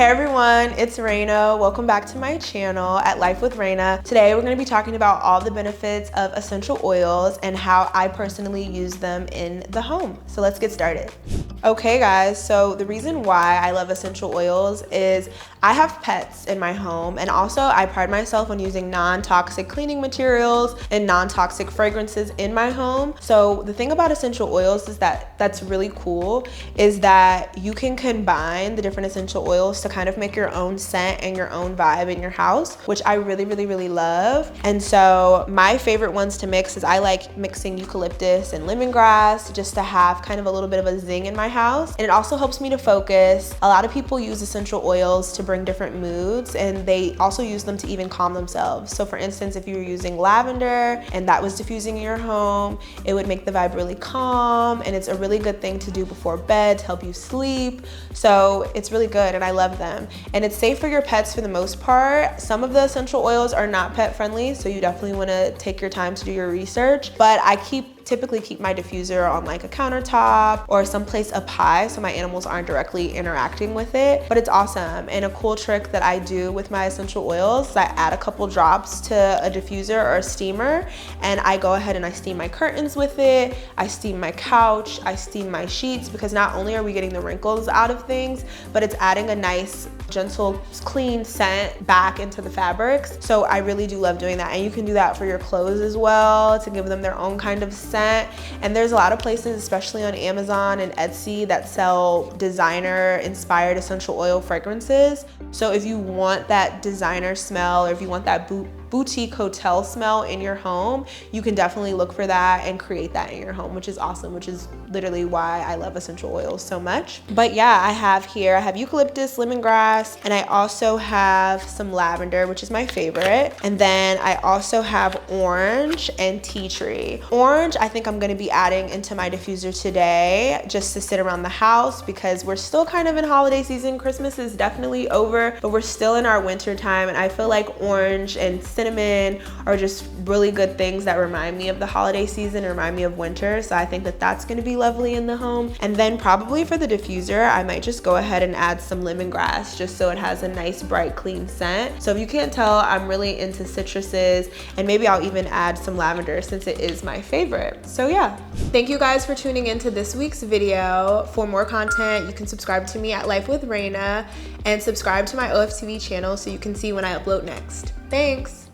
Hey everyone, it's Raina. Welcome back to my channel at Life with Raina. Today we're going to be talking about all the benefits of essential oils and how I personally use them in the home. So let's get started. Okay guys, so the reason why I love essential oils is I have pets in my home, and also I pride myself on using non-toxic cleaning materials and non-toxic fragrances in my home. So the thing about essential oils is that's really cool is that you can combine the different essential oils to kind of make your own scent and your own vibe in your house, which I really love. And so my favorite ones to mix is I like mixing eucalyptus and lemongrass just to have kind of a little bit of a zing in my house. And it also helps me to focus. A lot of people use essential oils to bring different moods, and they also use them to even calm themselves. So for instance, if you're using lavender and that was diffusing in your home, it would make the vibe really calm, and it's a really good thing to do before bed to help you sleep. So it's really good and I love them. And it's safe for your pets for the most part. Some of the essential oils are not pet friendly, so you definitely want to take your time to do your research. But I typically keep my diffuser on like a countertop or someplace up high so my animals aren't directly interacting with it. But it's awesome. And a cool trick that I do with my essential oils is I add a couple drops to a diffuser or a steamer, and I go ahead and I steam my curtains with it, I steam my couch, I steam my sheets, because not only are we getting the wrinkles out of things, but it's adding a nice gentle clean scent back into the fabrics. So I really do love doing that. And you can do that for your clothes as well to give them their own kind of scent. And there's a lot of places, especially on Amazon and Etsy, that sell designer inspired essential oil fragrances. So if you want that designer smell, or if you want that boutique hotel smell in your home, you can definitely look for that and create that in your home, which is awesome, which is literally why I love essential oils so much. But yeah, I have eucalyptus, lemongrass, and I also have some lavender, which is my favorite. And then I also have orange and tea tree. Orange, I think I'm gonna be adding into my diffuser today just to sit around the house, because we're still kind of in holiday season. Christmas is definitely over, but we're still in our winter time, and I feel like orange and cinnamon are just really good things that remind me of the holiday season, remind me of winter. So I think that that's gonna be lovely in the home. And then probably for the diffuser, I might just go ahead and add some lemongrass just so it has a nice bright clean scent. So if you can't tell, I'm really into citruses, and maybe I'll even add some lavender since it is my favorite. So yeah, thank you guys for tuning into this week's video. For more content, you can subscribe to me at Life with Raina and subscribe to my OFTV channel so you can see when I upload next. Thanks.